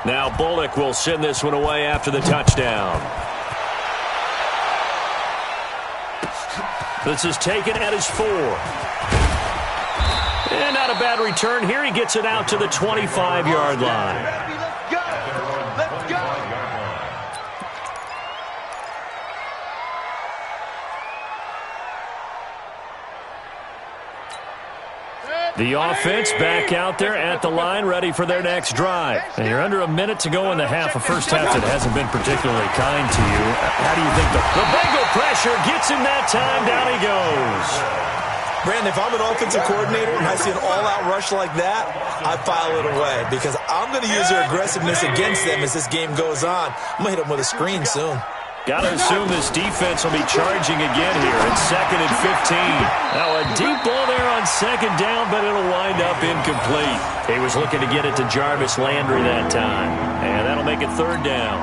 Now Bullock will send this one away after the touchdown. This is taken at his 4. And not a bad return here. He gets it out to the 25-yard line. Let's go. Let's go. The offense back out there at the line, ready for their next drive. And you're under a minute to go in the half, a first half that hasn't been particularly kind to you. How do you think the Bengal pressure gets him that time? Down he goes. Brandon, if I'm an offensive coordinator and I see an all-out rush like that, I file it away because I'm going to use their aggressiveness against them as this game goes on. I'm going to hit them with a screen soon. Got to assume this defense will be charging again here. It's 2nd and 15. Now a deep ball there on 2nd down, but it'll wind up incomplete. He was looking to get it to Jarvis Landry that time. And that'll make it 3rd down.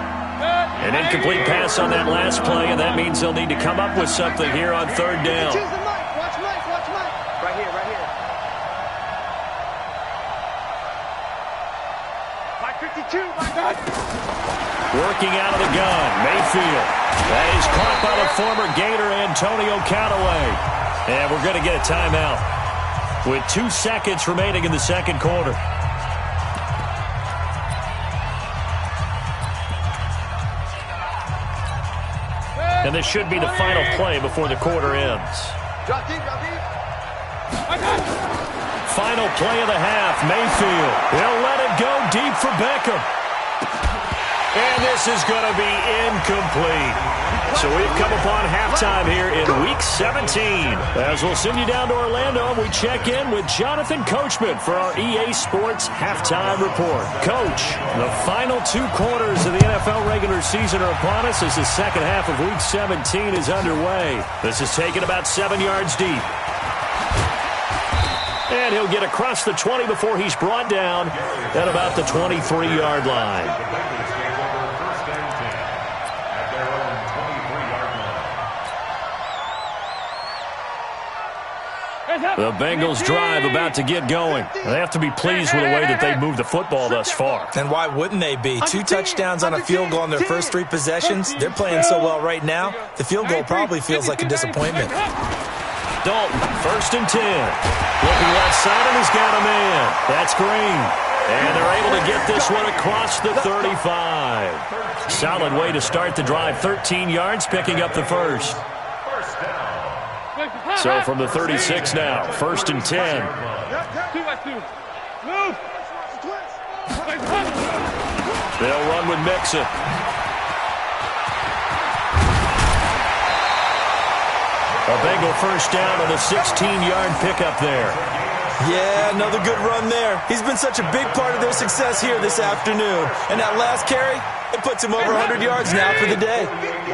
An incomplete pass on that last play, and that means they'll need to come up with something here on 3rd down. Watch Mike. Right here. Mike 52, my God. Working out of the gun, Mayfield. That is caught by the former Gator Antonio Callaway. And we're going to get a timeout with 2 seconds remaining in the second quarter. And this should be the final play before the quarter ends. Drop deep. Final play of the half, Mayfield. He'll let it go deep for Beckham. And this is going to be incomplete. So we've come upon halftime here in Week 17. As we'll send you down to Orlando, we check in with Jonathan Coachman for our EA Sports Halftime Report. Coach, the final 2 quarters of the NFL regular season are upon us as the second half of Week 17 is underway. This is taken about 7 yards deep. And he'll get across the 20 before he's brought down at about the 23-yard line. The Bengals drive about to get going. They have to be pleased with the way that they've moved the football thus far. And why wouldn't they be? 2 touchdowns on a field goal in their first 3 possessions. They're playing so well right now, the field goal probably feels like a disappointment. Dalton, 1st and 10. Looking left side, and he's got a man. That's Green. And they're able to get this one across the 35. Solid way to start the drive. 13 yards, picking up the first. So from the 36 now, 1st and 10. They'll run with Mixon. A Bengal first down on a 16-yard pickup there. Yeah, another good run there. He's been such a big part of their success here this afternoon. And that last carry, it puts him over 100 yards now for the day.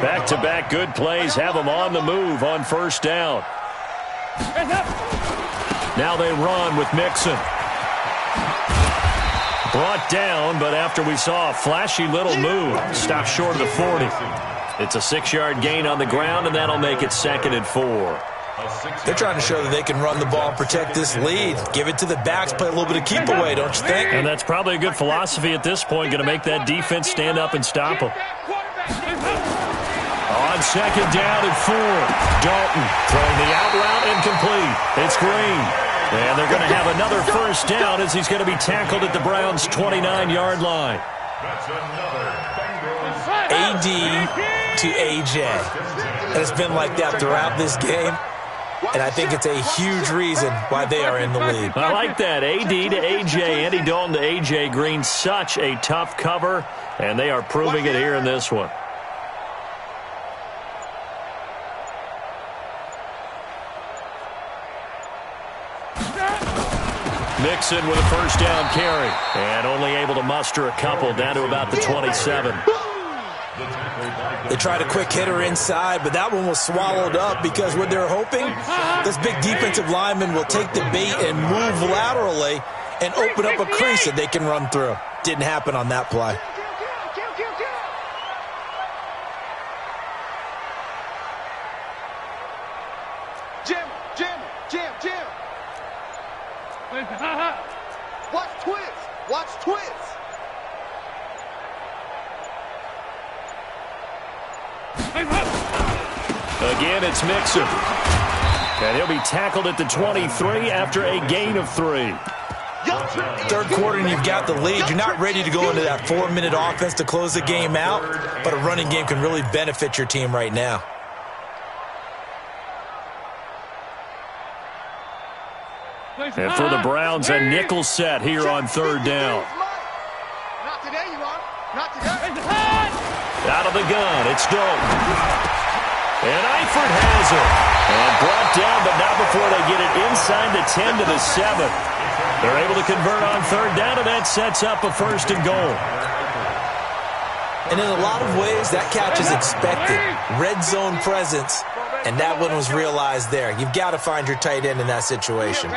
Back-to-back good plays have him on the move on first down. Now they run with Mixon. Brought down, but after we saw a flashy little move, stopped short of the 40. It's a 6-yard gain on the ground, and that'll make it 2nd and 4. They're trying to show that they can run the ball and protect this lead. Give it to the backs, play a little bit of keep away, don't you think? And that's probably a good philosophy at this point, going to make that defense stand up and stop them. On 2nd down and 4, Dalton throwing the out route incomplete. It's Green. And they're going to have another first down as he's going to be tackled at the Browns' 29-yard line. AD to AJ. And it's been like that throughout this game. And I think it's a huge reason why they are in the lead. I like that. AD to AJ, Andy Dalton to AJ Green. Such a tough cover, and they are proving it here in this one. Mixon with a first down carry, and only able to muster a couple down to about the 27. They tried a quick hitter inside, but that one was swallowed up because what they're hoping, this big defensive lineman will take the bait and move laterally and open up a crease that they can run through. Didn't happen on that play. Jim. Watch twist. Again, it's Mixon. And he'll be tackled at the 23 after a gain of 3. Third quarter and you've got the lead. You're not ready to go into that 4-minute offense to close the game out, but a running game can really benefit your team right now. And for the Browns, a nickel set here on third down. Not today, you are. Not today. Out of the gun, it's Dalton. And Eifert has it. And brought down, but not before they get it inside the 10 to the 7. They're able to convert on third down, and that sets up a 1st and goal. And in a lot of ways, that catch is expected. Red zone presence, and that one was realized there. You've got to find your tight end in that situation.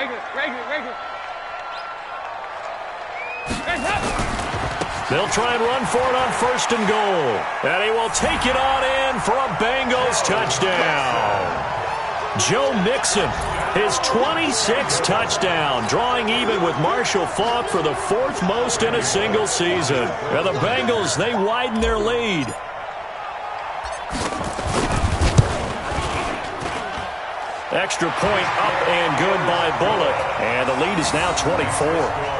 They'll try and run for it on 1st and goal. And he will take it on in for a Bengals touchdown. Joe Mixon, his 26th touchdown, drawing even with Marshall Faulk for the 4th most in a single season. And the Bengals, they widen their lead. Extra point up and good by Bullock. And the lead is now 24.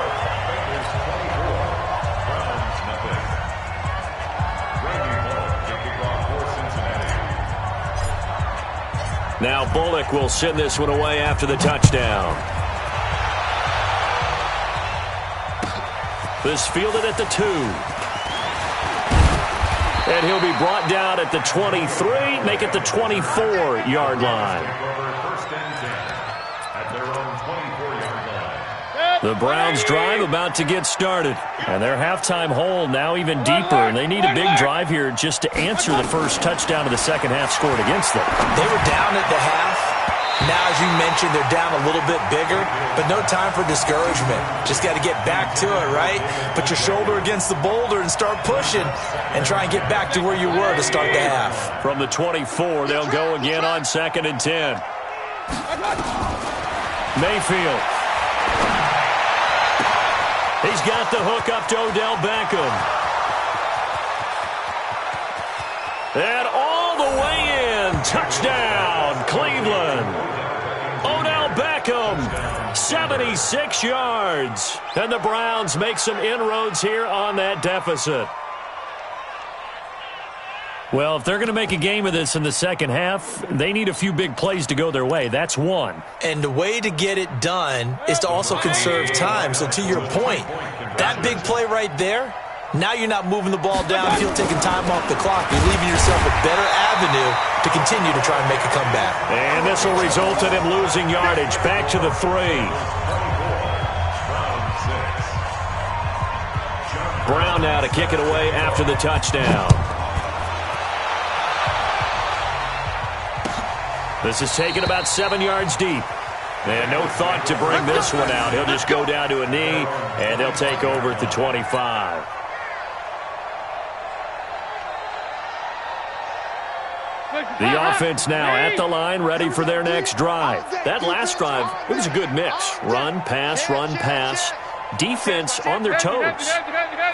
Now Bullock will send this one away after the touchdown. This fielded at the 2. And he'll be brought down at the 23, make it the 24-yard line. The Browns drive about to get started. And their halftime hole now even deeper. And they need a big drive here just to answer the first touchdown of the second half scored against them. They were down at the half. Now, as you mentioned, they're down a little bit bigger, but no time for discouragement. Just got to get back to it, right? Put your shoulder against the boulder and start pushing and try and get back to where you were to start the half. From the 24, they'll go again on 2nd and 10. Mayfield. He's got the hook up to Odell Beckham. And all the way in. Touchdown, Cleveland. Odell Beckham, 76 yards. And the Browns make some inroads here on that deficit. Well, if they're going to make a game of this in the second half, they need a few big plays to go their way. That's one. And the way to get it done is to also conserve time. So to your point, that big play right there, now you're not moving the ball downfield, taking time off the clock. You're leaving yourself a better avenue to continue to try and make a comeback. And this will result in him losing yardage. Back to the 3. Brown now to kick it away after the touchdown. This is taken about 7 yards deep. And no thought to bring this one out. He'll just go down to a knee, and they'll take over at the 25. The offense now at the line, ready for their next drive. That last drive, it was a good mix. Run, pass, defense on their toes.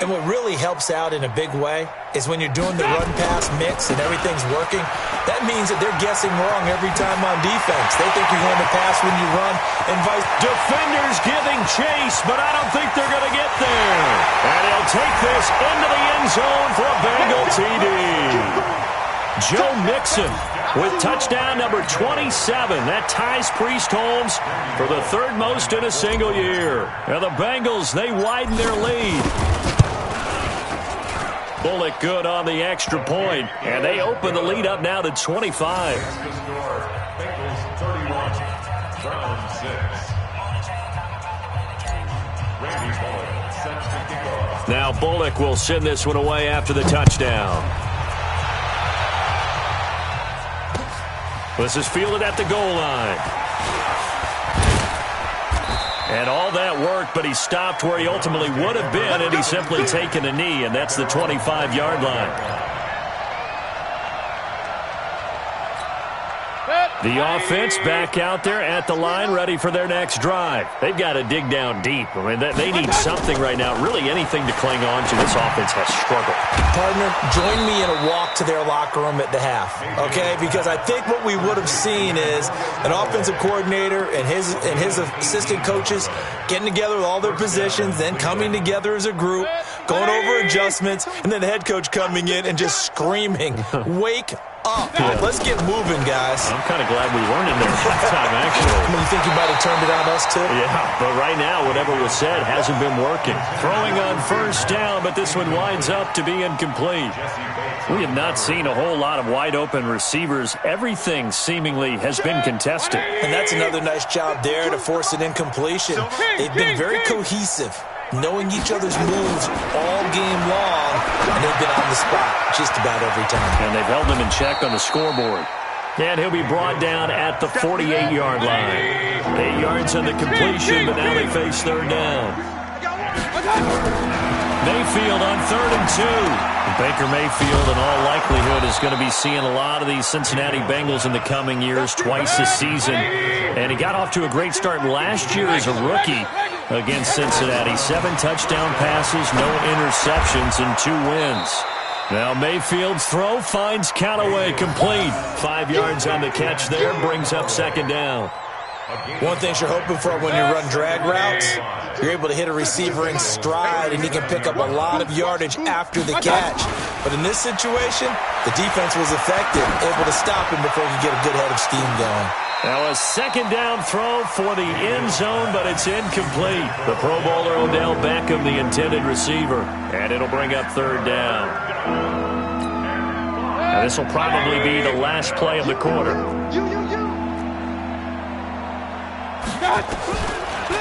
And what really helps out in a big way is when you're doing the run-pass mix and everything's working, that means that they're guessing wrong every time on defense. They think you're going to pass when you run and vice. Defenders giving chase, but I don't think they're going to get there. And he'll take this into the end zone for a Bengal TD. Joe Mixon with touchdown number 27. That ties Priest Holmes for the 3rd most in a single year. And the Bengals, they widen their lead. Bullock good on the extra point, and they open the lead up now to 25. Now Bullock will send this one away after the touchdown. This is fielded at the goal line. And all that worked, but he stopped where he ultimately would have been, and he's simply taken a knee, and that's the 25-yard line. The offense back out there at the line, ready for their next drive. They've got to dig down deep. I mean, they need something right now, really anything to cling on to. This offense has struggled. Partner, join me in a walk to their locker room at the half, okay? Because I think what we would have seen is an offensive coordinator and his assistant coaches getting together with all their positions, then coming together as a group, going over adjustments, and then the head coach coming in and just screaming, wake up. Yeah. Let's get moving, guys. I'm kind of glad we weren't in there halftime, actually. You think you might have turned it on us, too? Yeah, but right now, whatever was said hasn't been working. Throwing on first down, but this one winds up to be incomplete. We have not seen a whole lot of wide-open receivers. Everything seemingly has been contested. And that's another nice job there to force an incompletion. They've been very cohesive, knowing each other's moves all game long, and they've been on the spot just about every time. And they've held them in check on the scoreboard. And he'll be brought down at the 48-yard line. 8 yards on the completion, but now they face third down. Mayfield on 3rd and 2. Baker Mayfield, in all likelihood, is going to be seeing a lot of these Cincinnati Bengals in the coming years, twice this season. And he got off to a great start last year as a rookie against Cincinnati. 7 touchdown passes, no interceptions, and 2 wins. Now Mayfield's throw finds Callaway complete. 5 yards on the catch there, brings up second down. One thing you're hoping for when you run drag routes, you're able to hit a receiver in stride, and he can pick up a lot of yardage after the catch. But in this situation, the defense was effective, able to stop him before he could get a good head of steam going. Now a second down throw for the end zone, but it's incomplete. The Pro Bowler Odell Beckham, the intended receiver, and it'll bring up third down. Now this will probably be the last play of the quarter.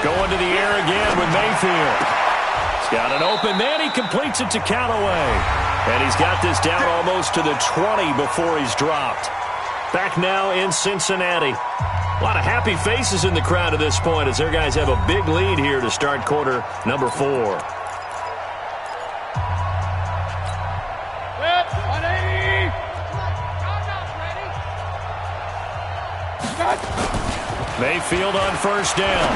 Going to the air again with Mayfield. He's got an open man. He completes it to Callaway. And he's got this down almost to the 20 before he's dropped. Back now in Cincinnati. A lot of happy faces in the crowd at this point as their guys have a big lead here to start quarter number 4. Mayfield on first down.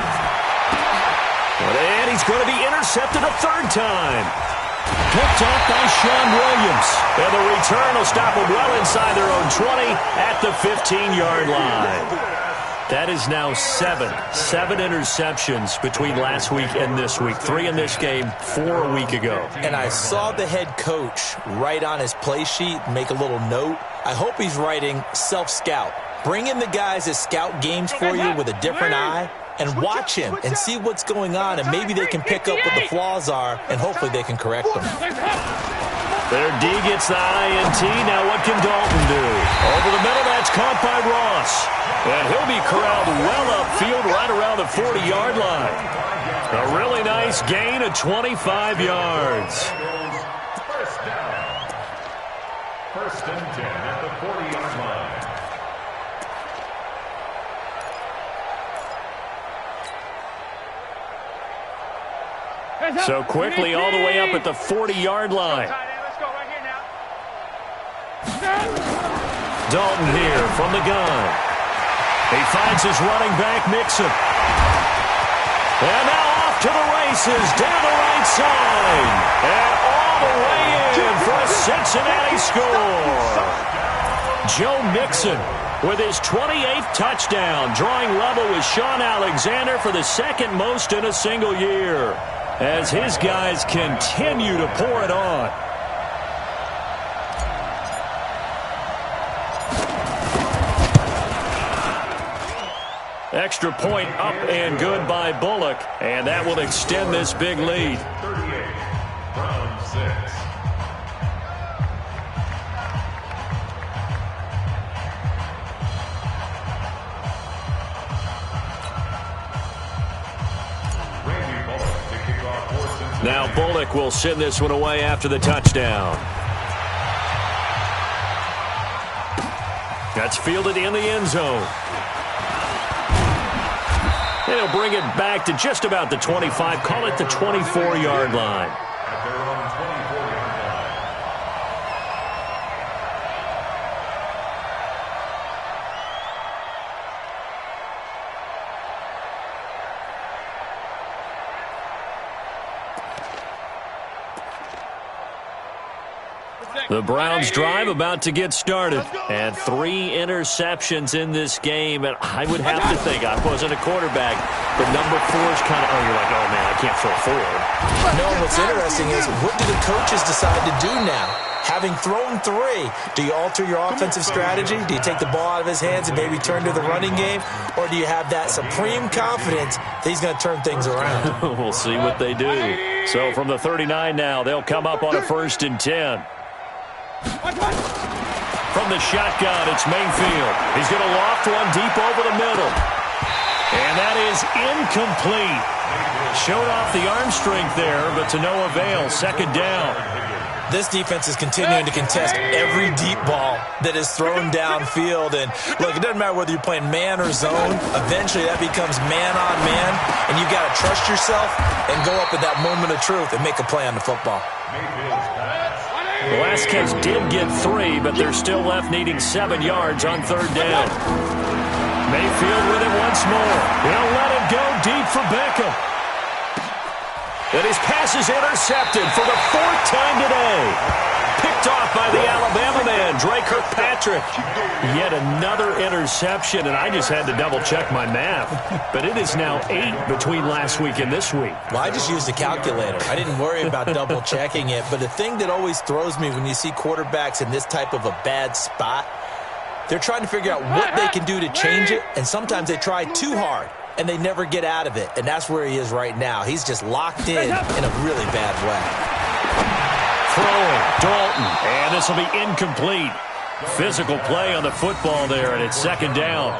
And he's going to be intercepted a third time. Picked off by Sean Williams. And the return will stop him well inside their own 20 at the 15-yard line. That is now 7 interceptions between last week and this week. 3 in this game, 4 a week ago. And I saw the head coach write on his play sheet, make a little note. I hope he's writing self-scout. Bring in the guys that scout games for you with a different eye and watch him and see what's going on, and maybe they can pick up what the flaws are, and hopefully they can correct them. Their D gets the INT. Now what can Dalton do? Over the middle, that's caught by Ross. And he'll be corralled well upfield right around the 40-yard line. A really nice gain of 25 yards. First and 10 at the 40-yard line. So quickly all the way up at the 40-yard line. Dalton here from the gun. He finds his running back, Mixon. And now off to the races, down the right side. And all the way in for a Cincinnati score. Joe Mixon with his 28th touchdown, drawing level with Sean Alexander for the second most in a single year, as his guys continue to pour it on. Extra point up and good by Bullock, and that will extend this big lead. 38, round 6. Now Bullock will send this one away after the touchdown. That's fielded in the end zone. They'll bring it back to just about the 25. Call it the 24-yard line. At their own 24-yard line. The Browns drive about to get started. And 3 interceptions in this game. And I would have to think, I wasn't a quarterback, but number 4 is kind of, you're like, oh, man, I can't throw 4. No, what's interesting is, what do the coaches decide to do now? Having thrown 3, do you alter your offensive strategy? Do you take the ball out of his hands and maybe turn to the running game? Or do you have that supreme confidence that he's going to turn things around? We'll see what they do. So from the 39 now, they'll come up on a 1st and 10. From the shotgun, it's Mayfield. He's going to loft one deep over the middle. And that is incomplete. Showed off the arm strength there, but to no avail. 2nd down. This defense is continuing to contest every deep ball that is thrown downfield. And, look, it doesn't matter whether you're playing man or zone. Eventually, that becomes man-on-man. And you've got to trust yourself and go up at that moment of truth and make a play on the football. Velasquez did get 3, but they're still left needing 7 yards on 3rd down. Mayfield with it once more. He'll let it go deep for Beckham. And his pass is intercepted for the 4th time today. Picked off by the Alabama man, Dre Kirkpatrick. Yet another interception, and I just had to double-check my math. But it is now 8 between last week and this week. Well, I just used a calculator. I didn't worry about double-checking it. But the thing that always throws me when you see quarterbacks in this type of a bad spot, they're trying to figure out what they can do to change it, and sometimes they try too hard, and they never get out of it. And that's where he is right now. He's just locked in a really bad way. Throwing, Dalton, and this will be incomplete. Physical play on the football there, and it's 2nd down.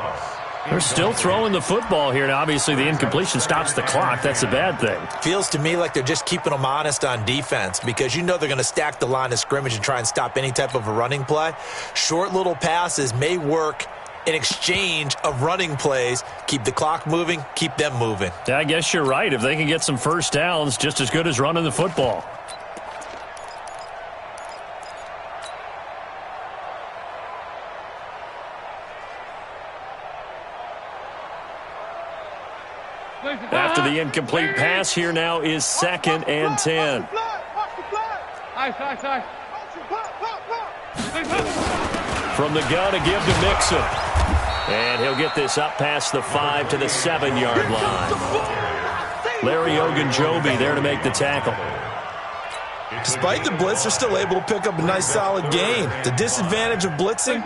They're still throwing the football here, and obviously the incompletion stops the clock. That's a bad thing. Feels to me like they're just keeping them honest on defense, because you know they're going to stack the line of scrimmage and try and stop any type of a running play. Short little passes may work in exchange of running plays. Keep the clock moving, keep them moving. I guess you're right. If they can get some first downs, just as good as running the football. After the incomplete pass, here now is 2nd and 10. From the gun, a give to Mixon. And he'll get this up past the 5 to the 7-yard line. Larry Ogunjobi there to make the tackle. Despite the blitz, they're still able to pick up a nice solid gain. The disadvantage of blitzing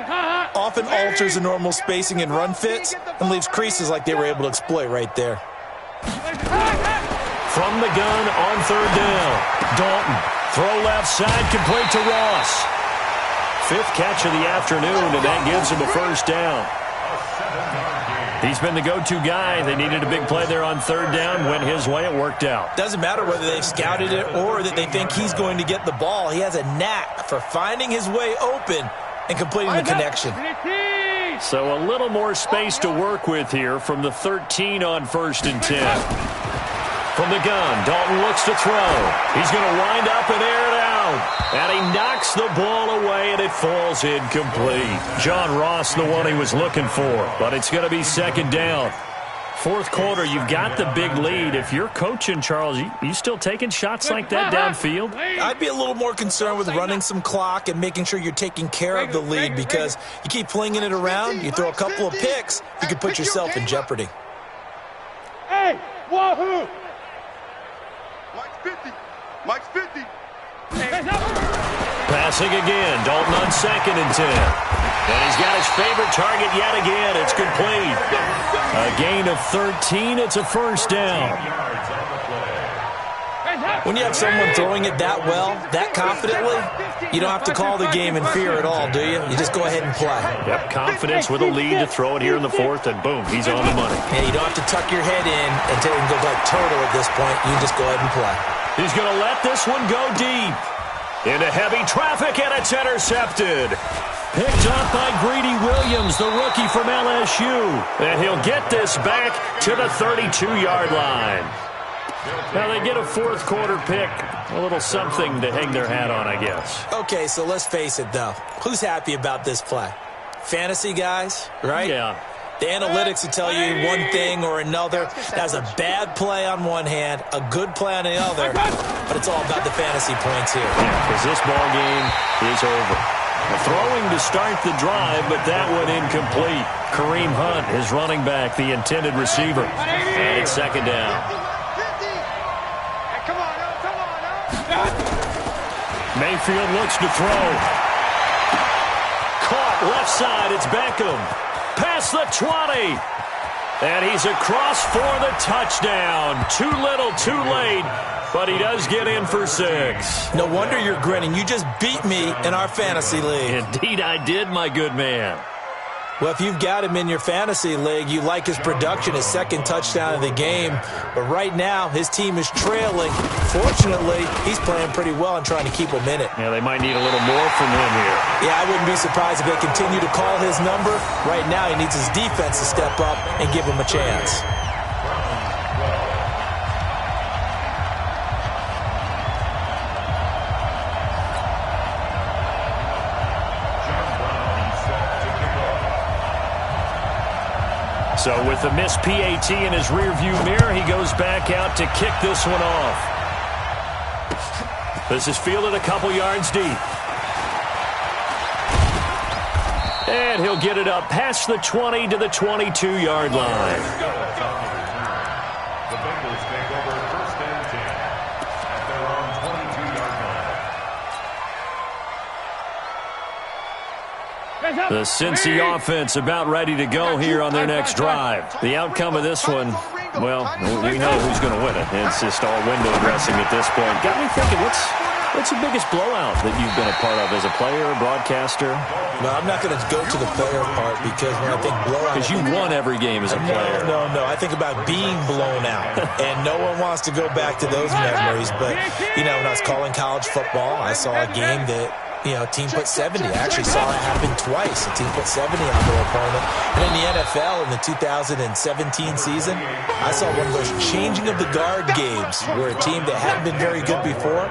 often alters the normal spacing and run fits and leaves creases like they were able to exploit right there. From the gun on 3rd down. Dalton, throw left side, complete to Ross. 5th catch of the afternoon, and that gives him a 1st down. He's been the go-to guy. They needed a big play there on 3rd down. Went his way, it worked out. Doesn't matter whether they've scouted it or that they think he's going to get the ball. He has a knack for finding his way open and completing the connection. So a little more space to work with here from the 13 on 1st and 10. From the gun, Dalton looks to throw. He's going to wind up and air it out. And he knocks the ball away, and it falls incomplete. John Ross, the one he was looking for. But it's going to be 2nd down. 4th quarter, you've got the big lead. If you're coaching, Charles, you still taking shots like that downfield? I'd be a little more concerned with running some clock and making sure you're taking care of the lead, because you keep flinging it around, you throw a couple of picks, you could put yourself in jeopardy. Hey, wahoo! Mike's 50. Mike's 50. Passing again. Dalton on 2nd and 10. And he's got his favorite target yet again. It's complete. A gain of 13. It's a 1st down. When you have someone throwing it that well, that confidently, you don't have to call the game in fear at all, do you? You just go ahead and play. Yep, confidence with a lead to throw it here in the 4th, and boom, he's on the money. Yeah, you don't have to tuck your head in and go like turtle at this point. You just go ahead and play. He's going to let this one go deep. Into heavy traffic, and it's intercepted. Picked up by Greedy Williams, the rookie from LSU. And he'll get this back to the 32-yard line. Now they get a 4th quarter pick. A little something to hang their hat on, I guess. Okay, so let's face it, though. Who's happy about this play? Fantasy guys, right? Yeah. The analytics will tell you one thing or another. That's a bad play on one hand, a good play on the other, but it's all about the fantasy points here. Yeah, because this ball game is over. Throwing to start the drive, but that one incomplete. Kareem Hunt is running back, the intended receiver. And it's second down. Mayfield looks to throw. Caught left side, it's Beckham. Past the 20. And he's across for the touchdown. Too little, too late. But he does get in for 6. No wonder you're grinning. You just beat me in our fantasy league. Indeed I did, my good man. Well, if you've got him in your fantasy league, you like his production, his second touchdown of the game. But right now, his team is trailing. Fortunately, he's playing pretty well and trying to keep him in it. Yeah, they might need a little more from him here. Yeah, I wouldn't be surprised if they continue to call his number. Right now, he needs his defense to step up and give him a chance. So with the missed PAT in his rearview mirror, he goes back out to kick this one off. This is fielded a couple yards deep. And he'll get it up past the 20 to the 22-yard line. The Bengals take over first and 10 at their own 22-yard line. The Cincy offense about ready to go here on their next drive. The outcome of this one, well, we know who's going to win it. It's just all window dressing at this point. Got me thinking, what's the biggest blowout that you've been a part of as a player, broadcaster? No, I'm not going to go to the player part because when I think blowout... Because you won every game as a player. No. I think about being blown out. And no one wants to go back to those memories. But, you know, when I was calling college football, I saw a game that... You know, team put 70. I actually saw it happen twice. A team put 70 on their opponent. And in the NFL, in the 2017 season, I saw one of those changing of the guard games where a team that hadn't been very good before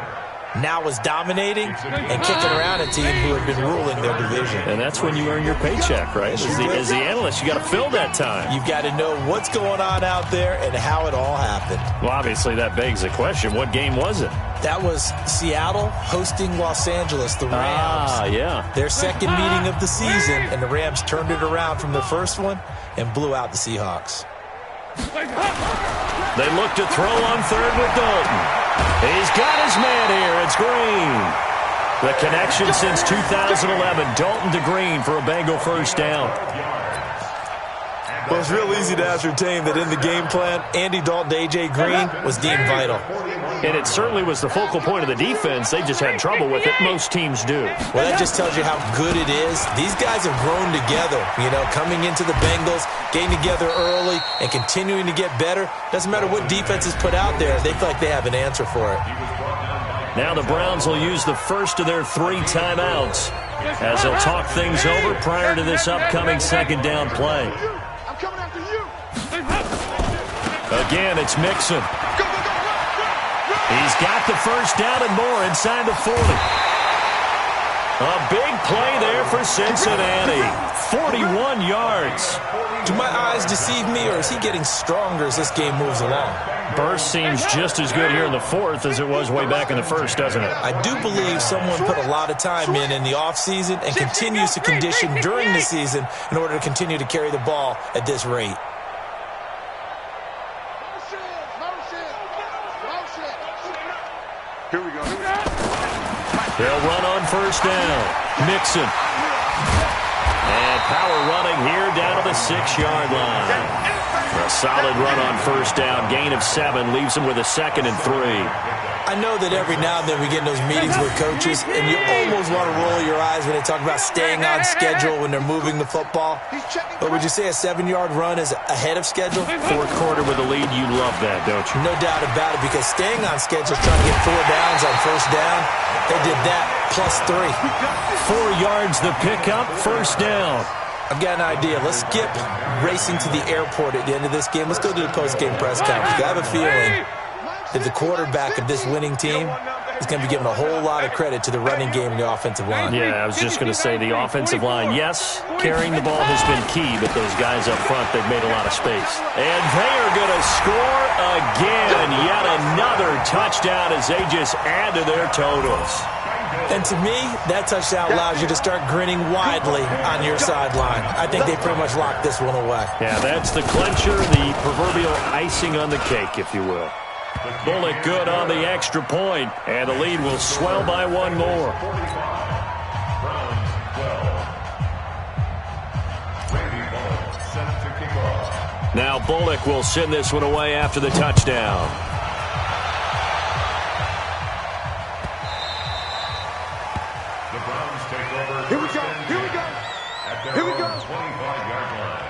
now was dominating and kicking around a team who had been ruling their division. And that's when you earn your paycheck, right? As the analyst, you got to fill that time. You've got to know what's going on out there and how it all happened. Well, obviously, that begs the question, what game was it? That was Seattle hosting Los Angeles, the Rams. Yeah. Their second meeting of the season, and the Rams turned it around from the first one and blew out the Seahawks. They look to throw on third with Dalton. He's got his man here. It's Green. The connection since 2011. Dalton to Green for a Bengal first down. Well, it's real easy to ascertain that in the game plan, Andy Dalton to A.J. Green was deemed vital. And it certainly was the focal point of the defense. They just had trouble with it. Most teams do. Well, that just tells you how good it is. These guys have grown together, you know, coming into the Bengals, getting together early, and continuing to get better. Doesn't matter what defense is put out there. They feel like they have an answer for it. Now the Browns will use the first of their 3 timeouts as they'll talk things over prior to this upcoming second down play. Again, it's Mixon. He's got the first down and more inside the 40. A big play there for Cincinnati. 41 yards. Do my eyes deceive me, or is he getting stronger as this game moves along? Burst seems just as good here in the fourth as it was way back in the first, doesn't it? I do believe someone put a lot of time in the offseason and continues to condition during the season in order to continue to carry the ball at this rate. Here we go. They'll run on first down. Mixon. And power running here down to the 6-yard line. A solid run on first down. Gain of 7 leaves him with a 2nd and 3. I know that every now and then we get in those meetings with coaches, and you almost want to roll your eyes when they talk about staying on schedule when they're moving the football. But would you say a 7-yard run is ahead of schedule? Fourth quarter with a lead, you love that, don't you? No doubt about it, because staying on schedule is trying to get 4 downs on first down. They did that plus 3. 4 yards the pickup, first down. I've got an idea. Let's skip racing to the airport at the end of this game. Let's go to the post-game press conference. I have a feeling that the quarterback of this winning team is going to be given a whole lot of credit to the running game and the offensive line. Yeah, I was just going to say the offensive line, yes, carrying the ball has been key, but those guys up front, they've made a lot of space. And they are going to score again. Yet another touchdown as they just add to their totals. And to me, that touchdown allows you to start grinning widely on your sideline. I think they pretty much locked this one away. Yeah, that's the clincher, the proverbial icing on the cake, if you will. Bullock good on the extra point, and the lead will swell by one more. Now Bullock will send this one away after the touchdown. Here we go. Here we go. Here we go. 25-yard line.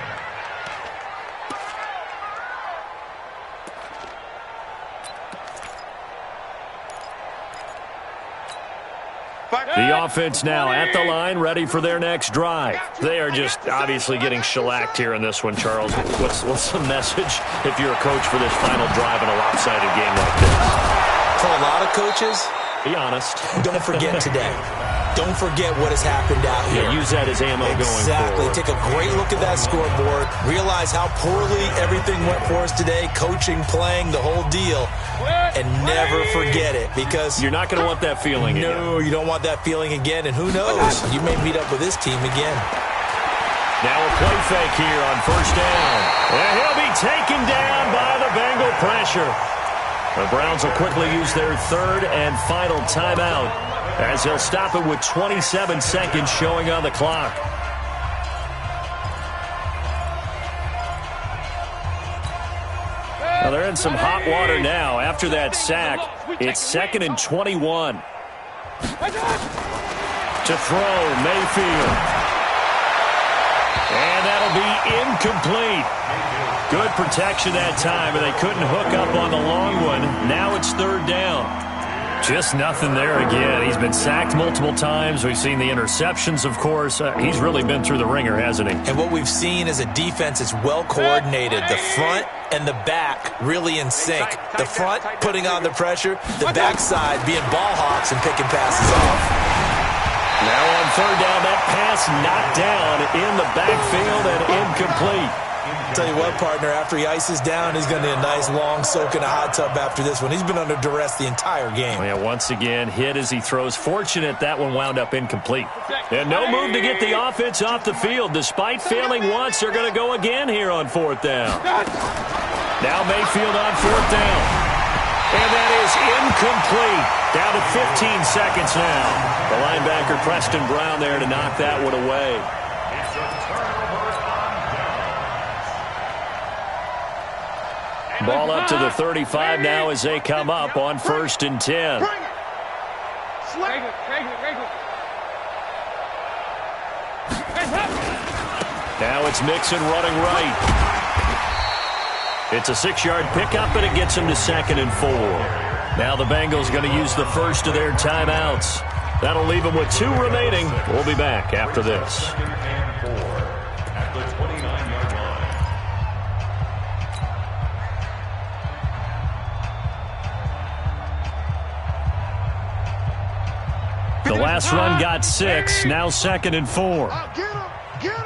The offense now at the line, ready for their next drive. They are just obviously getting shellacked here in this one, Charles. What's the message if you're a coach for this final drive in a lopsided game like this? For a lot of coaches, be honest. Don't forget today. Don't forget what has happened out here. Yeah, use that as ammo going forward. Exactly. Take a great look at that scoreboard. Realize how poorly everything went for us today. Coaching, playing, the whole deal. And never forget it, because you're not going to want that feeling again. No, you don't want that feeling again. And who knows? You may meet up with this team again. Now a play fake here on first down. And he'll be taken down by the Bengal pressure. The Browns will quickly use their third and final timeout, as they'll stop it with 27 seconds showing on the clock. Now they're in some hot water now. After that sack, it's 2nd and 21. To throw, Mayfield. And that'll be incomplete. Good protection that time, and they couldn't hook up on the long one. Now it's 3rd down. Just nothing there again. He's been sacked multiple times. We've seen the interceptions, of course. He's really been through the ringer, hasn't he? And what we've seen is a defense that's well coordinated. The front and the back really in sync. The front putting on the pressure, the backside being ball hawks and picking passes off. Now on 3rd down, that pass knocked down in the backfield and incomplete. Tell you what, partner, after he ices down, he's going to need a nice long soak in a hot tub after this one. He's been under duress the entire game. Yeah, once again, hit as he throws. Fortunate that one wound up incomplete. And no move to get the offense off the field. Despite failing once, they're going to go again here on 4th down. Now Mayfield on 4th down. And that is incomplete. Down to 15 seconds now. The linebacker, Preston Brown, there to knock that one away. Ball up to the 35 now as they come up on 1st and 10. Now it's Mixon running right. It's a 6-yard pickup, and it gets him to 2nd and 4. Now the Bengals going to use the first of their timeouts. That'll leave them with 2 remaining. We'll be back after this. The last run got 6. Now 2nd and 4. Get him.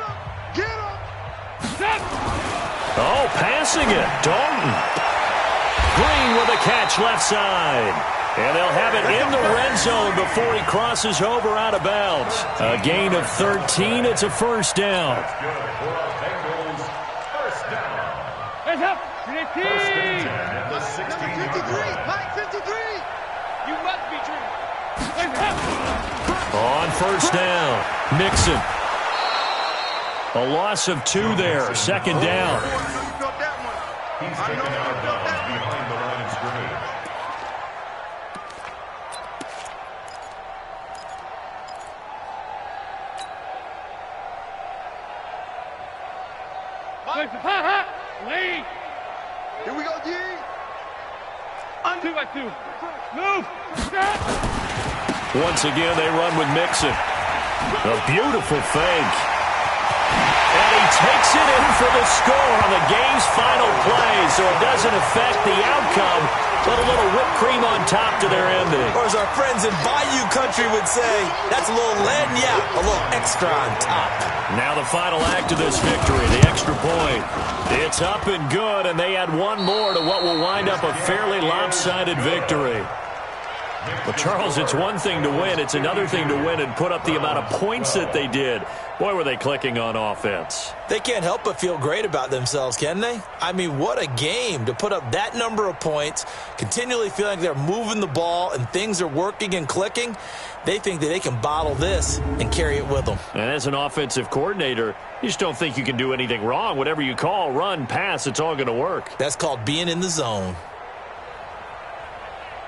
Oh, passing it. Dalton. Green with a catch left side. And they'll have it in the red zone before he crosses over out of bounds. A gain of 13. It's a 1st down. Hands up. First and 10 at the 16-yard line. Mike 53. You must be true. On 1st down, Mixon. A loss of 2 there, 2nd down. He's taken out of bounds behind the line of scrimmage. Lead. Here we go, D. 2-2. Move. Once again, they run with Mixon. A beautiful fake. And he takes it in for the score on the game's final play, so it doesn't affect the outcome, but a little whipped cream on top to their ending. Or as our friends in Bayou Country would say, that's a little lagniappe, a little extra on top. Now the final act of this victory, the extra point. It's up and good, and they add one more to what will wind up a fairly lopsided victory. Well, Charles, it's one thing to win. It's another thing to win and put up the amount of points that they did. Boy, were they clicking on offense. They can't help but feel great about themselves, can they? I mean, what a game to put up that number of points, continually feeling like they're moving the ball and things are working and clicking. They think that they can bottle this and carry it with them. And as an offensive coordinator, you just don't think you can do anything wrong. Whatever you call, run, pass, it's all going to work. That's called being in the zone.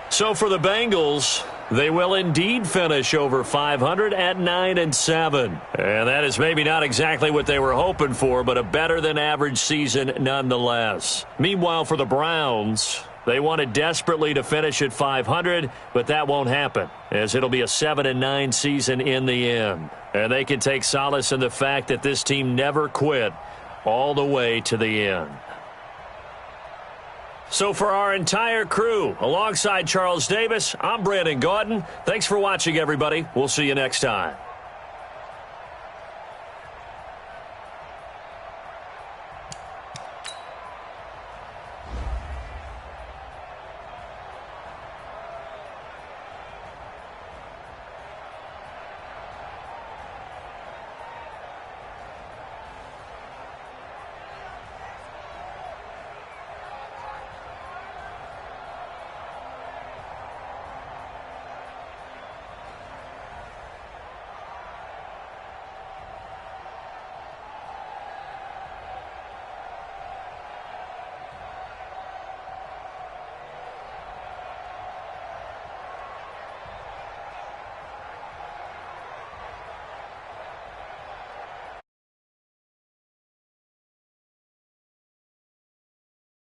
So for the Bengals, they will indeed finish over 500 at 9-7. And that is maybe not exactly what they were hoping for, but a better than average season nonetheless. Meanwhile, for the Browns, they wanted desperately to finish at 500, but that won't happen, as it'll be a 7-9 season in the end. And they can take solace in the fact that this team never quit all the way to the end. So for our entire crew, alongside Charles Davis, I'm Brandon Gaudin. Thanks for watching, everybody. We'll see you next time.